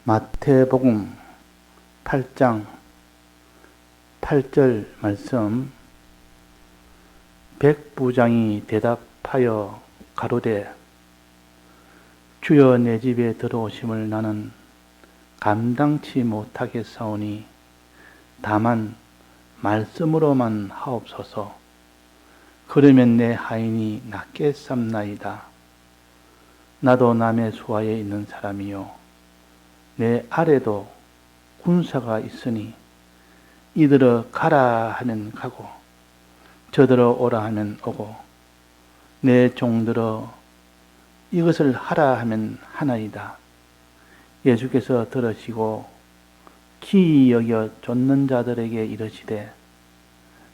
마태복음 8장 8절 말씀. 백부장이 대답하여 가로되 주여 내 집에 들어오심을 나는 감당치 못하겠사오니 다만 말씀으로만 하옵소서. 그러면 내 하인이 낫게 삼나이다. 나도 남의 수하에 있는 사람이요 내 아래도 군사가 있으니 이들어 가라 하면 가고 저들어 오라 하면 오고 내 종들어 이것을 하라 하면 하나이다. 예수께서 들으시고 기이 여겨 쫓는 자들에게 이르시되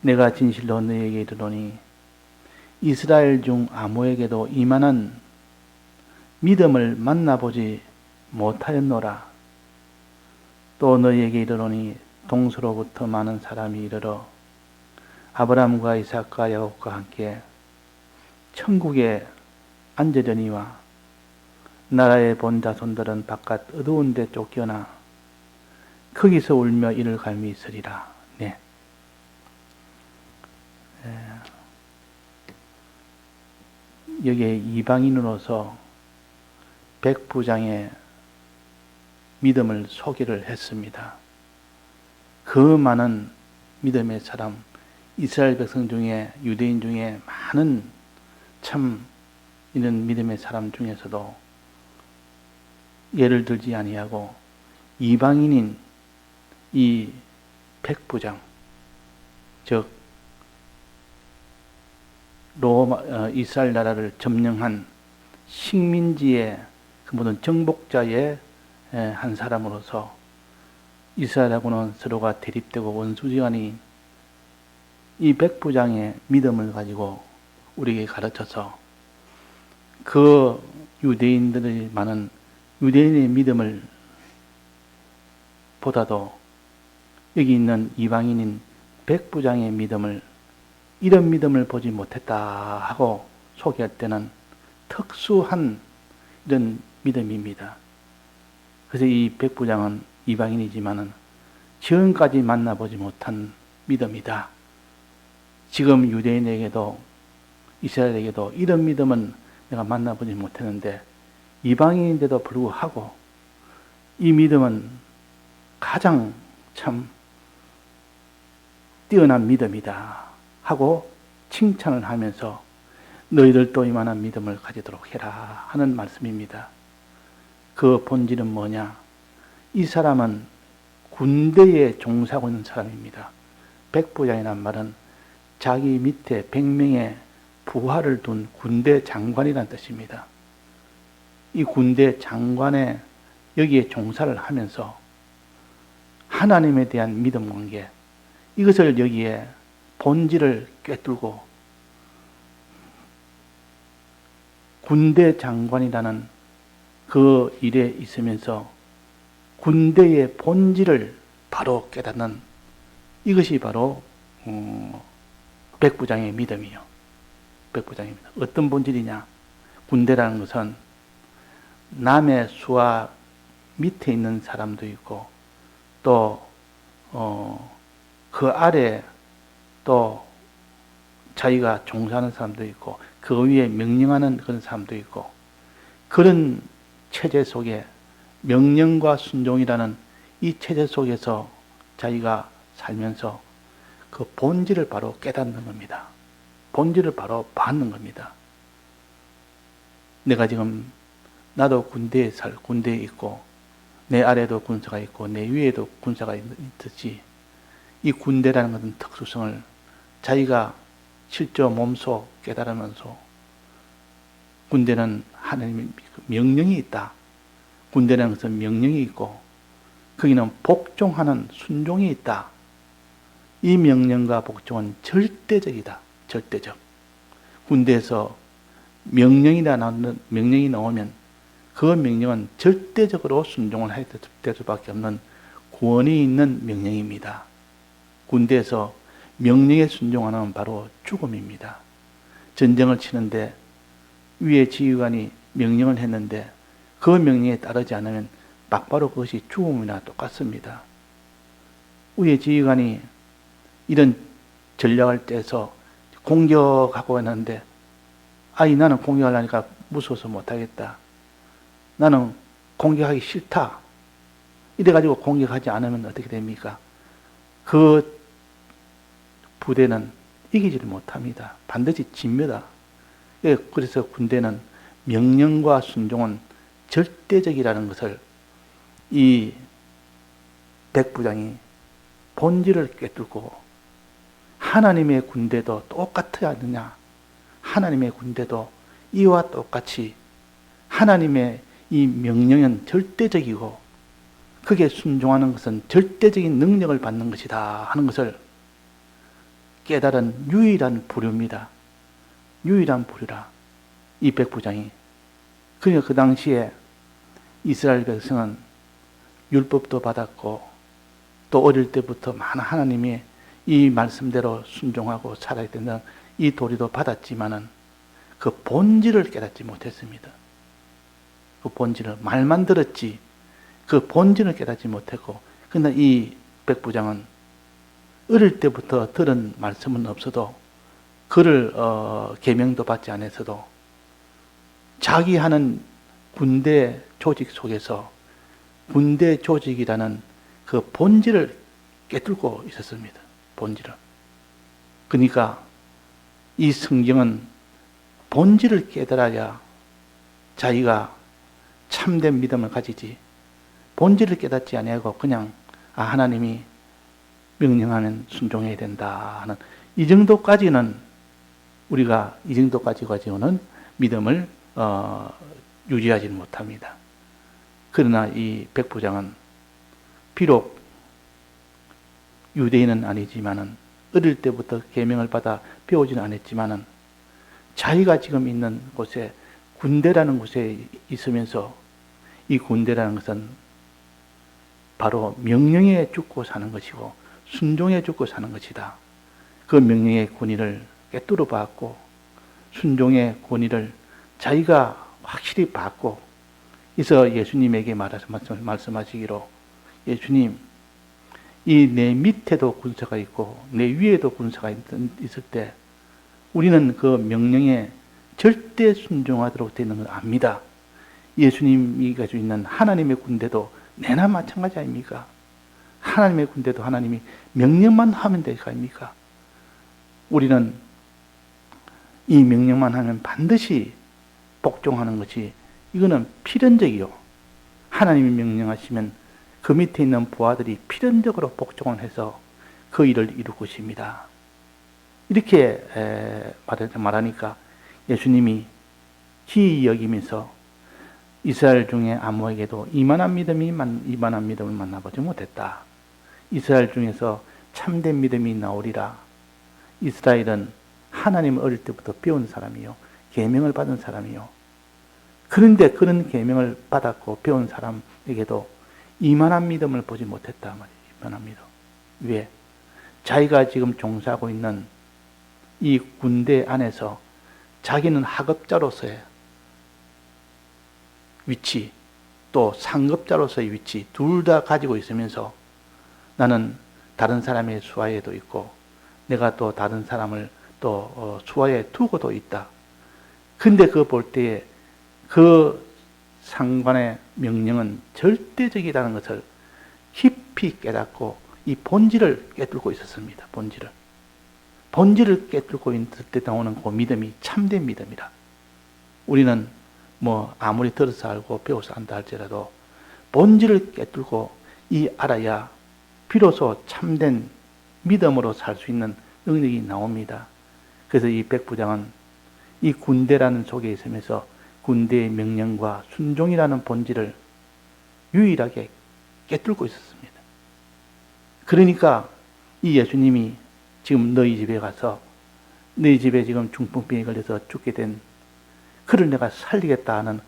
내가 진실로 너희에게 이르노니 이스라엘 중 아무에게도 이만한 믿음을 만나보지 못하였노라. 또 너희에게 이르노니 동서로부터 많은 사람이 이르러 아브라함과 이삭과 야곱과 함께 천국에 앉으려니와 나라의 본 자손들은 바깥 어두운 데 쫓겨나 거기서 울며 이를 갈미 있으리라. 네. 여기에 이방인으로서 백부장의 믿음을 소개를 했습니다. 그 많은 믿음의 사람, 이스라엘 백성 중에, 유대인 중에 많은 참 이런 믿음의 사람 중에서도 예를 들지 아니하고 이방인인 이 백부장, 즉 이스라엘 나라를 점령한 식민지의 그 모든 정복자의 한 사람으로서 이스라엘하고는 서로가 대립되고 원수지간인 이 백부장의 믿음을 가지고 우리에게 가르쳐서 그 유대인들의 많은 유대인의 믿음을 보다도 여기 있는 이방인인 백부장의 믿음을 이런 믿음을 보지 못했다 하고 소개할 때는 특수한 이런 믿음입니다. 그래서 이 백부장은 이방인이지만은 지금까지 만나보지 못한 믿음이다. 지금 유대인에게도 이스라엘에게도 이런 믿음은 내가 만나보지 못했는데 이방인인데도 불구하고 이 믿음은 가장 참 뛰어난 믿음이다 하고 칭찬을 하면서 너희들도 이만한 믿음을 가지도록 해라 하는 말씀입니다. 그 본질은 뭐냐? 이 사람은 군대에 종사하고 있는 사람입니다. 백부장이란 말은 자기 밑에 100명의 부하를 둔 군대 장관이라는 뜻입니다. 이 군대 장관에 여기에 종사를 하면서 하나님에 대한 믿음 관계, 이것을 여기에 본질을 꿰뚫고 군대 장관이라는 그 일에 있으면서 군대의 본질을 바로 깨닫는 이것이 바로 백부장의 믿음이요. 백부장의 믿음. 어떤 본질이냐? 군대라는 것은 남의 수하 밑에 있는 사람도 있고 또 그 아래 또 자기가 종사하는 사람도 있고 그 위에 명령하는 그런 사람도 있고 그런 체제 속에 명령과 순종이라는 이 체제 속에서 자기가 살면서 그 본질을 바로 깨닫는 겁니다. 본질을 바로 받는 겁니다. 내가 지금 나도 군대에 있고 내 아래도 군사가 있고 내 위에도 군사가 있듯이 이 군대라는 것은 특수성을 자기가 실제 몸소 깨달으면서 군대는 하나님의 명령이 있다. 군대라는 것은 명령이 있고 거기는 복종하는 순종이 있다. 이 명령과 복종은 절대적이다. 절대적. 군대에서 명령이 나오면 그 명령은 절대적으로 순종을 해야 될 수밖에 없는 권위 있는 명령입니다. 군대에서 명령에 순종하는 바로 죽음입니다. 전쟁을 치는데 위에 지휘관이 명령을 했는데 그 명령에 따르지 않으면 막바로 그것이 죽음이나 똑같습니다. 우리의 지휘관이 이런 전략을 떼서 공격하고 했는데, 나는 공격하려니까 무서워서 못하겠다. 나는 공격하기 싫다. 이래가지고 공격하지 않으면 어떻게 됩니까? 그 부대는 이기지를 못합니다. 반드시 집니다. 그래서 군대는 명령과 순종은 절대적이라는 것을 이 백부장이 본질을 꿰뚫고, 하나님의 군대도 똑같아야 하느냐? 하나님의 군대도 이와 똑같이 하나님의 이 명령은 절대적이고 그게 순종하는 것은 절대적인 능력을 받는 것이다 하는 것을 깨달은 유일한 부류입니다. 유일한 부류라, 이 백부장이. 그러니까 그 당시에 이스라엘 백성은 율법도 받았고 또 어릴 때부터 많은 하나님의 이 말씀대로 순종하고 살아야 된다는 이 도리도 받았지만은 그 본질을 깨닫지 못했습니다. 그 본질을 말만 들었지 그 본질을 깨닫지 못했고, 근데 이 백부장은 어릴 때부터 들은 말씀은 없어도 그를 계명도 받지 않았어도 자기 하는 군대 조직 속에서 군대 조직이라는 그 본질을 깨뚫고 있었습니다. 본질을. 그러니까 이 성경은 본질을 깨달아야 자기가 참된 믿음을 가지지, 본질을 깨닫지 아니하고 그냥 하나님이 명령하면 순종해야 된다 하는 이 정도까지는 우리가 이 정도까지 가지고는 믿음을 유지하지 못합니다. 그러나 이 백부장은 비록 유대인은 아니지만은 어릴 때부터 계명을 받아 배우지는 않았지만은 자기가 지금 있는 곳에 군대라는 곳에 있으면서 이 군대라는 것은 바로 명령에 죽고 사는 것이고 순종에 죽고 사는 것이다. 그 명령의 권위를 꿰뚫어 받고 순종의 권위를 자기가 확실히 받고 그래서 예수님에게 말씀하시기로, 예수님, 이 내 밑에도 군사가 있고 내 위에도 군사가 있을 때 우리는 그 명령에 절대 순종하도록 되는 걸 압니다. 예수님이 가지고 있는 하나님의 군대도 내나 마찬가지 아닙니까? 하나님의 군대도 하나님이 명령만 하면 될 거 아닙니까? 우리는 이 명령만 하면 반드시 복종하는 것이, 이거는 필연적이요. 하나님이 명령하시면 그 밑에 있는 부하들이 필연적으로 복종을 해서 그 일을 이룰 것입니다. 이렇게 말하니까 예수님이 기이 여기면서 이스라엘 중에 아무에게도 이만한 믿음을 만나보지 못했다. 이스라엘 중에서 참된 믿음이 나오리라. 이스라엘은 하나님을 어릴 때부터 배운 사람이요, 계명을 받은 사람이요. 그런데 그런 계명을 받았고 배운 사람에게도 이만한 믿음을 보지 못했다 말이에요. 이만한 믿음. 왜? 자기가 지금 종사하고 있는 이 군대 안에서 자기는 하급자로서의 위치, 또 상급자로서의 위치 둘 다 가지고 있으면서 나는 다른 사람의 수하에도 있고 내가 또 다른 사람을 또 수하에 두고도 있다. 근데 그거 볼 때에 그 상관의 명령은 절대적이라는 것을 깊이 깨닫고 이 본질을 깨뚫고 있었습니다. 본질을 깨뚫고 있을 때 나오는 그 믿음이 참된 믿음이라. 우리는 아무리 들어서 알고 배워서 안다 할지라도 본질을 깨뚫고 알아야 비로소 참된 믿음으로 살 수 있는 능력이 나옵니다. 그래서 이 백부장은 이 군대라는 속에 있으면서 군대의 명령과 순종이라는 본질을 유일하게 깨뚫고 있었습니다. 그러니까 이 예수님이 지금 너희 집에 가서 너희 집에 지금 중풍병에 걸려서 죽게 된 그를 내가 살리겠다 하는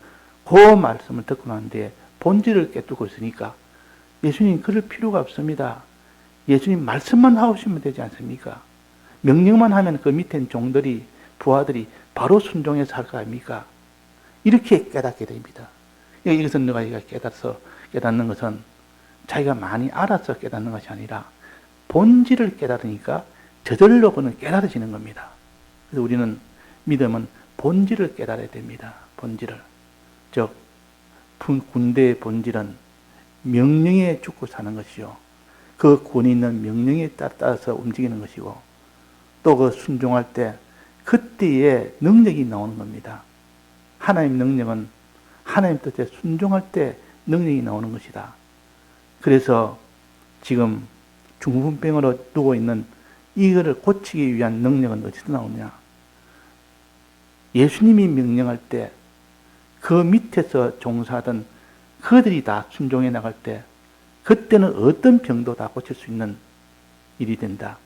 그 말씀을 듣고 난 뒤에 본질을 깨뚫고 있으니까 예수님 그럴 필요가 없습니다. 예수님 말씀만 하시면 되지 않습니까? 명령만 하면 그 밑에 종들이 부하들이 바로 순종해서 할 거 아닙니까? 이렇게 깨닫게 됩니다. 이것은 너가 깨달아서 깨닫는 것은 자기가 많이 알아서 깨닫는 것이 아니라 본질을 깨달으니까 저절로 그는 깨달아지는 겁니다. 그래서 우리는 믿음은 본질을 깨달아야 됩니다. 본질을. 즉 군대의 본질은 명령에 죽고 사는 것이요. 그 군이 있는 명령에 따라서 움직이는 것이고 또 그 순종할 때 그때의 능력이 나오는 겁니다. 하나님 능력은 하나님 뜻에 순종할 때 능력이 나오는 것이다. 그래서 지금 중풍병으로 누워 있는 이거를 고치기 위한 능력은 어디서 나오냐? 예수님이 명령할 때 그 밑에서 종사하던 그들이 다 순종해 나갈 때 그때는 어떤 병도 다 고칠 수 있는 일이 된다.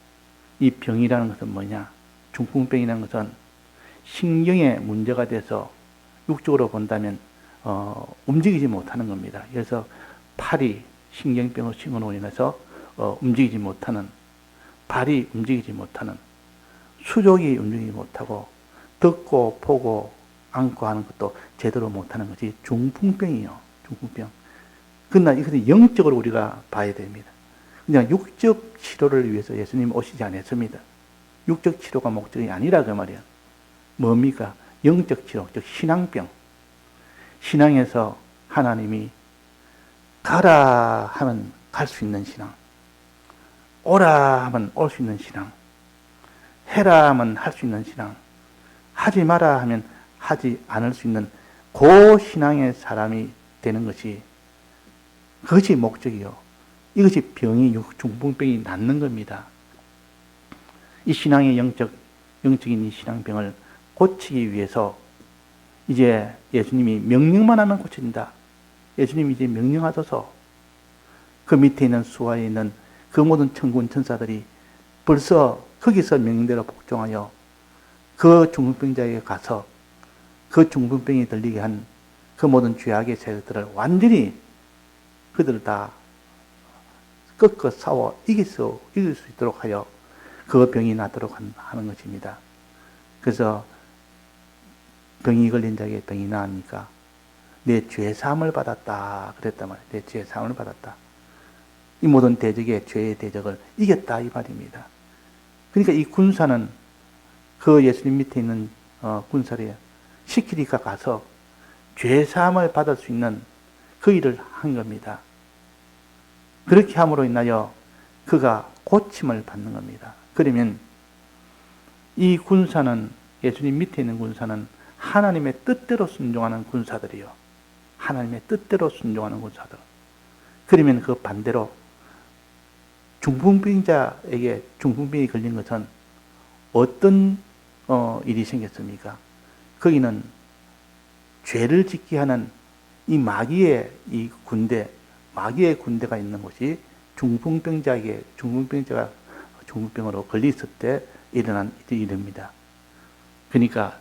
이 병이라는 것은 뭐냐? 중풍병이라는 것은 신경에 문제가 돼서 육적으로 본다면 움직이지 못하는 겁니다. 그래서 팔이 신경병으로 인해서 움직이지 못하는, 발이 움직이지 못하는, 수족이 움직이지 못하고 듣고 보고 안고 하는 것도 제대로 못하는 것이 중풍병이요. 중풍병. 그러나 이것은 영적으로 우리가 봐야 됩니다. 그냥 육적 치료를 위해서 예수님 오시지 않았습니다. 육적 치료가 목적이 아니라 그 말이야. 뭡니까? 영적 치료, 즉 신앙병. 신앙에서 하나님이 가라 하면 갈 수 있는 신앙, 오라 하면 올 수 있는 신앙, 해라 하면 할 수 있는 신앙, 하지 마라 하면 하지 않을 수 있는 그 신앙의 사람이 되는 것이 그것이 목적이요. 이것이 병이 중풍병이 낫는 겁니다. 이 신앙의 영적인 이 신앙병을 고치기 위해서 이제 예수님이 명령만 하면 고쳐진다. 예수님이 이제 명령하셔서 그 밑에 있는 수하에 있는 그 모든 천군 천사들이 벌써 거기서 명령대로 복종하여 그 중풍병자에게 가서 그 중풍병이 들리게 한 그 모든 죄악의 세력들을 완전히 그들을 다 꺾어 싸워 이길 수 있도록 하여 그 병이 낫도록 하는 것입니다. 그래서 병이 걸린 자에게 병이 나으니까 내 죄사함을 받았다 그랬단 말이에요. 내 죄사함을 받았다. 이 모든 대적의 죄의 대적을 이겼다 이 말입니다. 그러니까 이 군사는 그 예수님 밑에 있는 군사를 시키니까 가서 죄사함을 받을 수 있는 그 일을 한 겁니다. 그렇게 함으로 인하여 그가 고침을 받는 겁니다. 그러면 이 군사는, 예수님 밑에 있는 군사는 하나님의 뜻대로 순종하는 군사들이요. 하나님의 뜻대로 순종하는 군사들. 그러면 그 반대로 중풍병자에게 중풍병이 걸린 것은 어떤 일이 생겼습니까? 거기는 죄를 짓게 하는 이 마귀의 이 군대, 마귀의 군대가 있는 곳이 중풍병자가 중풍병으로 걸렸을 때 일어난 일입니다. 그러니까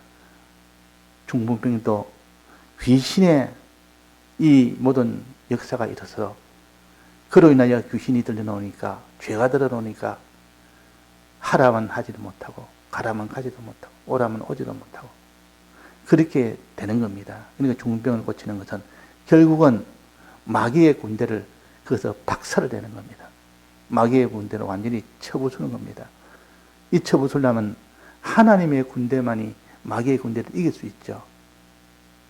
중풍병도 귀신의 이 모든 역사가 일어서 그로 인하여 귀신이 들려나오니까, 죄가 들어나오니까 하라면 하지도 못하고 가라면 가지도 못하고 오라면 오지도 못하고 그렇게 되는 겁니다. 그러니까 중풍병을 고치는 것은 결국은 마귀의 군대를 거기서 박살을 내는 겁니다. 마귀의 군대를 완전히 쳐부수는 겁니다. 이 쳐부수려면 하나님의 군대만이 마귀의 군대를 이길 수 있죠.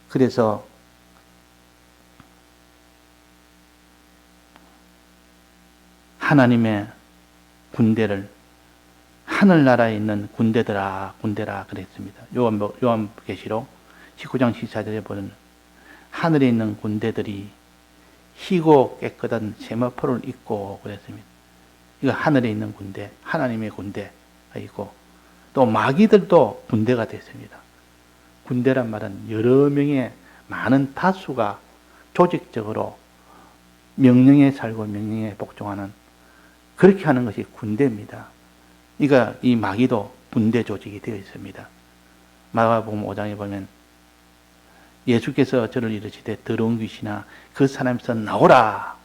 그래서 하나님의 군대를 하늘나라에 있는 군대들아 그랬습니다. 요한계시록 19장 14절에 보면 하늘에 있는 군대들이 희고 깨끗한 세마포를 입고 그랬습니다. 이거 하늘에 있는 군대, 하나님의 군대가 있고 또 마귀들도 군대가 됐습니다. 군대란 말은 여러 명의 많은 다수가 조직적으로 명령에 살고 명령에 복종하는 그렇게 하는 것이 군대입니다. 그러니까 이 마귀도 군대 조직이 되어 있습니다. 마가복음 5장에 보면 예수께서 저를 이르시되 더러운 귀신아 그 사람에서 나오라.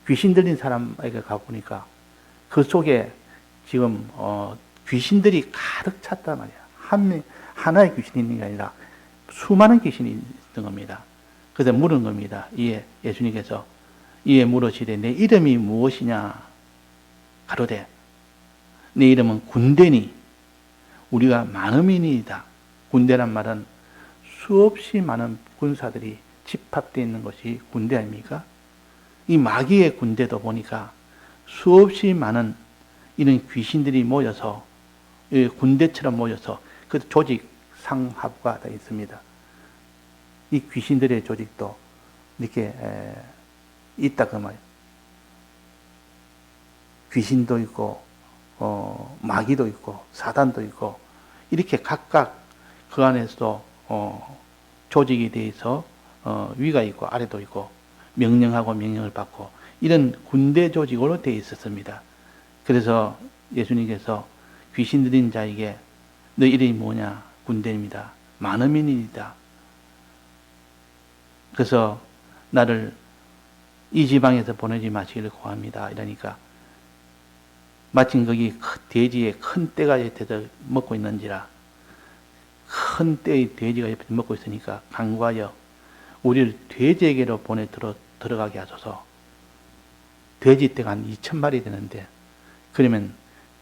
귀신 들린 사람에게 가보니까 그 속에 지금 귀신들이 가득 찼단 말이야. 하나의 귀신이 있는 게 아니라 수많은 귀신이 있는 겁니다. 그래서 물은 겁니다. 예수님께서 이에 물으시되 내 이름이 무엇이냐 가로되 내 이름은 군대니 우리가 많음이니이다. 군대란 말은 수없이 많은 군사들이 집합되어 있는 것이 군대 아닙니까? 이 마귀의 군대도 보니까 수없이 많은 이런 귀신들이 모여서 군대처럼 모여서 그 조직 상하부가 다 있습니다. 이 귀신들의 조직도 이렇게 있다 그 말이에요. 귀신도 있고 마귀도 있고 사단도 있고 이렇게 각각 그 안에서도 조직이 되어 있어 위가 있고 아래도 있고 명령하고 명령을 받고 이런 군대 조직으로 되어 있었습니다. 그래서 예수님께서 귀신 들린 자에게 너 이름이 뭐냐? 군대입니다. 많음이니이다. 그래서 나를 이 지방에서 보내지 마시기를 구합니다. 이러니까 마침 거기 돼지에 큰 떼가 옆에서 먹고 있는지라 큰 떼의 돼지가 옆에서 먹고 있으니까 간구하여 우리를 돼지에게로 보내 들어가게 하소서. 돼지 떼가 한 2,000마리 되는데 그러면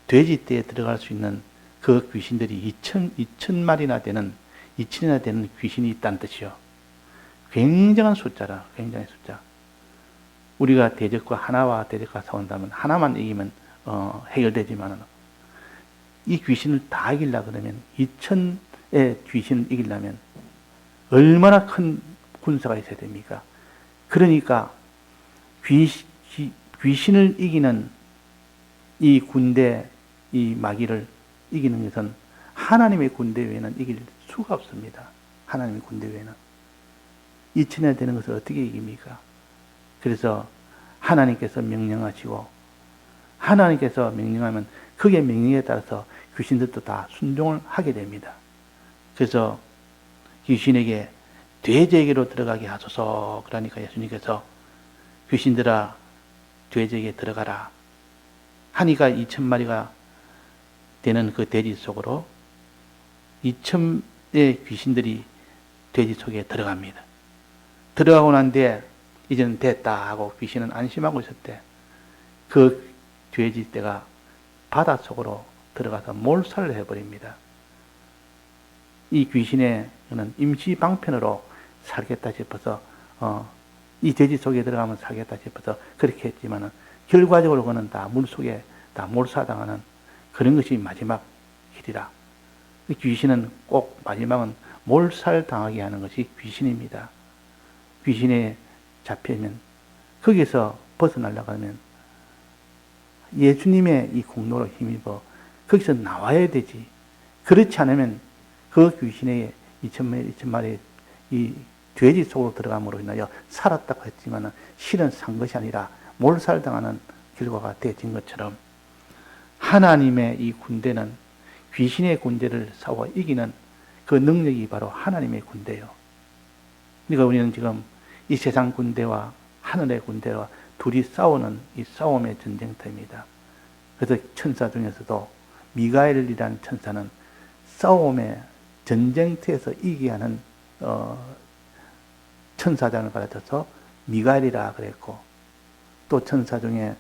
돼지 떼에 들어갈 수 있는 그 귀신들이 2,000마리나 되는 2,000이나 되는 귀신이 있다는 뜻이요. 굉장한 숫자라, 굉장한 숫자. 우리가 대적과 하나와 대적과 싸운다면 하나만 이기면 해결되지만 이 귀신을 다 이기려 그러면 2,000의 귀신을 이기려면 얼마나 큰 군사가 있어야 됩니까? 그러니까 귀신을 이기는 이 군대, 이 마귀를 이기는 것은 하나님의 군대 외에는 이길 수가 없습니다. 하나님의 군대 외에는. 2,000에 되는 것을 어떻게 이깁니까? 그래서 하나님께서 명령하시고 하나님께서 명령하면 그게 명령에 따라서 귀신들도 다 순종을 하게 됩니다. 그래서 귀신에게 돼지에게로 들어가게 하소서. 그러니까 예수님께서 귀신들아 돼지에게 들어가라 하니까 2,000마리가 되는 그 돼지 속으로 2,000의 귀신들이 돼지 속에 들어갑니다. 들어가고 난 뒤에 이제는 됐다 하고 귀신은 안심하고 있었대. 그 돼지 떼가 바닷속으로 들어가서 몰살을 해버립니다. 이 귀신의 임시 방편으로 살겠다 싶어서 이 돼지 속에 들어가면 살겠다 싶어서 그렇게 했지만은 결과적으로 그는 다 물속에 다 몰살당하는 그런 것이 마지막 길이라. 귀신은 꼭 마지막은 몰살당하게 하는 것이 귀신입니다. 귀신에 잡히면 거기서 벗어나려고 하면 예수님의 이 공로로 힘입어 거기서 나와야 되지. 그렇지 않으면 그 귀신의 2,000마리 이 돼지 속으로 들어감으로 인하여 살았다고 했지만 실은 산 것이 아니라 몰살당하는 결과가 되어진 것처럼 하나님의 이 군대는 귀신의 군대를 싸워 이기는 그 능력이 바로 하나님의 군대예요. 그러니까 우리는 지금 이 세상 군대와 하늘의 군대와 둘이 싸우는 이 싸움의 전쟁터입니다. 그래서 천사 중에서도 미가엘이라는 천사는 싸움의 전쟁터에서 이기게 하는 천사장을 가르쳐서 미가엘이라 그랬고, 또 천사 중에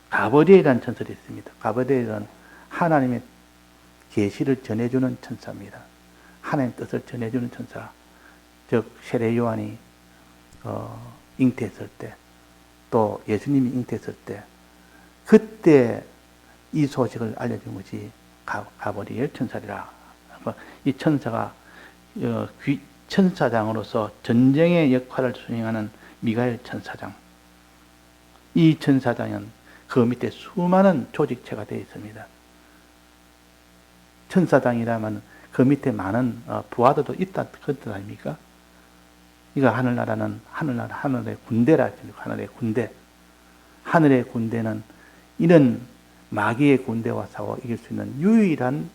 가브리엘이라는 천사도 있습니다. 가브리엘은 하나님의 계시를 전해주는 천사입니다. 하나님의 뜻을 전해주는 천사. 즉 세례 요한이 잉태했을 때, 또 예수님이 잉태했을 때, 그때 이 소식을 알려준 것이 가브리엘 천사리라. 이 천사가 천사장으로서 전쟁의 역할을 수행하는 미가엘 천사장. 이 천사장은 그 밑에 수많은 조직체가 되어 있습니다. 천사장이라면 그 밑에 많은 부하들도 있다 그런 뜻 아닙니까? 그러니까 하늘나라는 하늘의 군대라. 하늘의 군대. 하늘의 군대는 이런 마귀의 군대와 싸워 이길 수 있는 유일한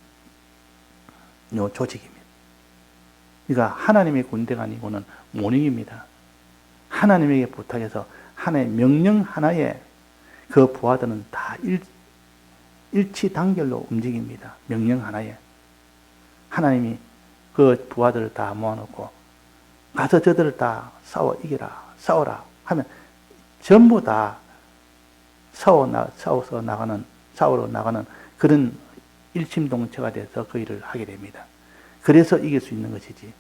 조직입니다. 그러니까 하나님의 군대가 아니고는 못 이깁니다. 하나님에게 부탁해서 하나님의 명령 하나에 그 부하들은 다 일치단결로 움직입니다. 명령 하나에. 하나님이 그 부하들을 다 모아놓고 가서 저들을 다 싸워 이겨라, 싸워라 하면 전부 다 싸우러 나가는 그런 일심동체가 돼서 그 일을 하게 됩니다. 그래서 이길 수 있는 것이지.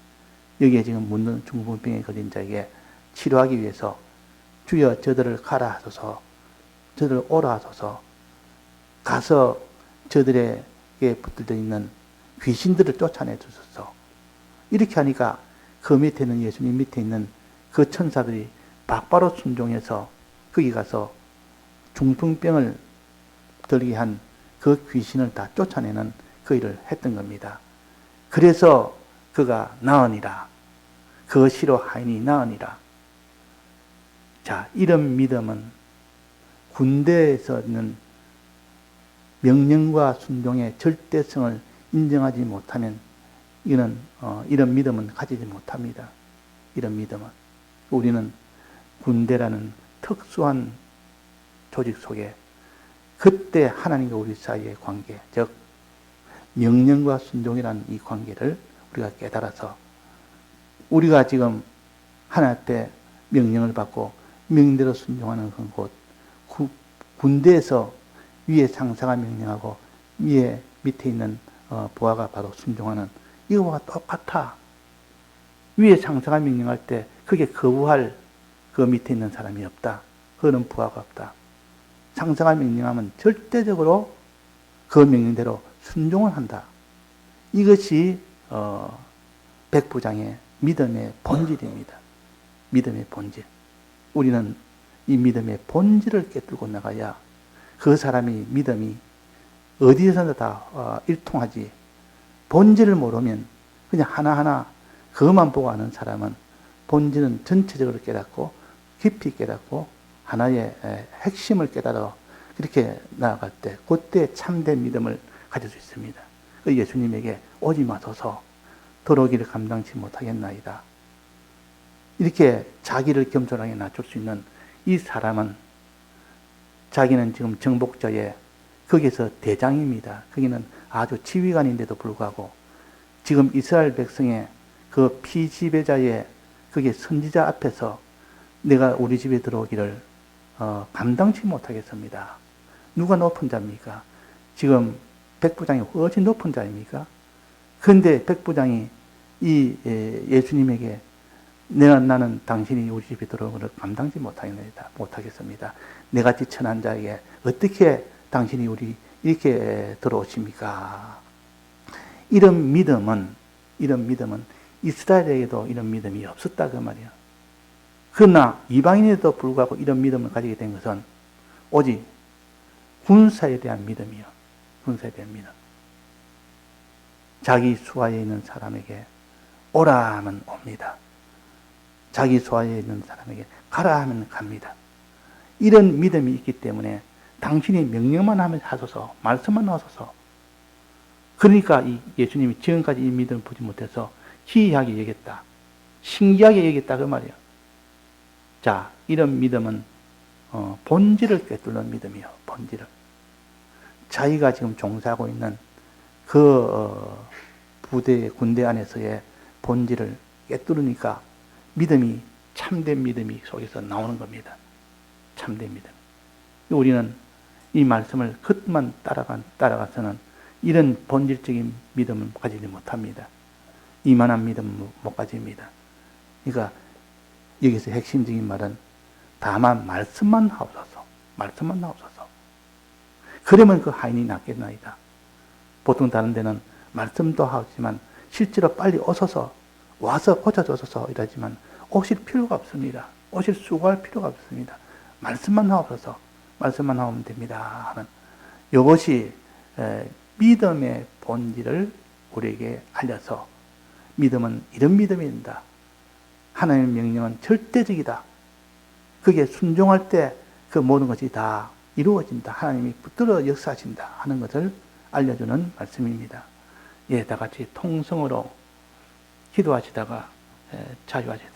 여기에 지금 묻는 중풍병에 걸린 자에게 치료하기 위해서 주여 저들을 가라 하소서, 저들을 오라 하소서, 가서 저들에게 붙들려 있는 귀신들을 쫓아내 주소서. 이렇게 하니까 그 밑에 있는 예수님 밑에 있는 그 천사들이 바로 순종해서 거기 가서 중풍병을 들게 한 그 귀신을 다 쫓아내는 그 일을 했던 겁니다. 그래서 그가 나으니라. 그것이로 하인이 나으니라. 자, 이런 믿음은 군대에서는 명령과 순종의 절대성을 인정하지 못하면 이런 믿음은 가지지 못합니다. 이런 믿음은. 우리는 군대라는 특수한 조직 속에 그때 하나님과 우리 사이의 관계, 즉 명령과 순종이라는 이 관계를 우리가 깨달아서 우리가 지금 하나님께 명령을 받고 명대로 순종하는 곳, 군대에서 위에 상사가 명령하고 위에 밑에 있는 부하가 바로 순종하는 이거와 똑같아. 위에 상사가 명령할 때 그게 거부할 그 밑에 있는 사람이 없다. 그거는 부하가 없다. 상사가 명령하면 절대적으로 그 명령대로 순종을 한다. 이것이 백부장의 믿음의 본질입니다. 믿음의 본질. 우리는 이 믿음의 본질을 깨뚫고 나가야 그 사람이 믿음이 어디에서나 다 일통하지. 본질을 모르면 그냥 하나하나 그것만 보고 아는 사람은 본질은 전체적으로 깨닫고 깊이 깨닫고 하나의 핵심을 깨달아 그렇게 나아갈 때 그때 참된 믿음을 가질 수 있습니다. 예수님에게 오지 마소서 더러기를 감당치 못하겠나이다. 이렇게 자기를 겸손하게 낮출 수 있는 이 사람은 자기는 지금 정복자의 거기서 대장입니다. 거기는 아주 지휘관인데도 불구하고 지금 이스라엘 백성의 그 피지배자의 그게 선지자 앞에서 내가 우리 집에 들어오기를 감당치 못하겠습니다. 누가 높은 자입니까? 지금 백부장이 훨씬 높은 자입니까? 그런데 백부장이 이 예수님에게 나는 당신이 우리 집에 들어오는 것을 감당치 못하겠습니다. 내같이 천한 자에게 어떻게 당신이 우리 이렇게 들어오십니까? 이런 믿음은 이스라엘에게도 이런 믿음이 없었다 그 말이야. 그러나 이방인에도 불구하고 이런 믿음을 가지게 된 것은 오직 군사에 대한 믿음이요. 군사에 대한 믿음. 자기 수하에 있는 사람에게 오라 하면 옵니다. 자기 수하에 있는 사람에게 가라 하면 갑니다. 이런 믿음이 있기 때문에 당신이 명령만 하면 하소서, 말씀만 하소서. 그러니까 이 예수님이 지금까지 이 믿음을 보지 못해서 기이하게 여겼다. 신기하게 여겼다 그 말이에요. 자, 이런 믿음은 본질을 꿰뚫는 믿음이요. 본질을. 자기가 지금 종사하고 있는 그 군대 안에서의 본질을 깨뚫으니까 믿음이 참된 믿음이 속에서 나오는 겁니다. 참된 믿음. 우리는 이 말씀을 그것만 따라가서는 이런 본질적인 믿음을 가지지 못합니다. 이만한 믿음을 못 가집니다. 그러니까 여기서 핵심적인 말은 다만 말씀만 하옵소서. 말씀만 하옵소서. 그러면 그 하인이 낫겠나이다. 보통 다른 데는 말씀도 하지만 실제로 빨리 오셔서 와서 고쳐줘서 이러지만 오실 필요가 없습니다. 오실 수고할 필요가 없습니다. 말씀만 하옵소서. 말씀만 하면 됩니다. 하는 이것이 믿음의 본질을 우리에게 알려서 믿음은 이런 믿음입니다. 하나님의 명령은 절대적이다. 그게 순종할 때 그 모든 것이 다 이루어진다. 하나님이 붙들어 역사하신다 하는 것을 알려주는 말씀입니다. 예, 다 같이 통성으로 기도하시다가 자유하시다.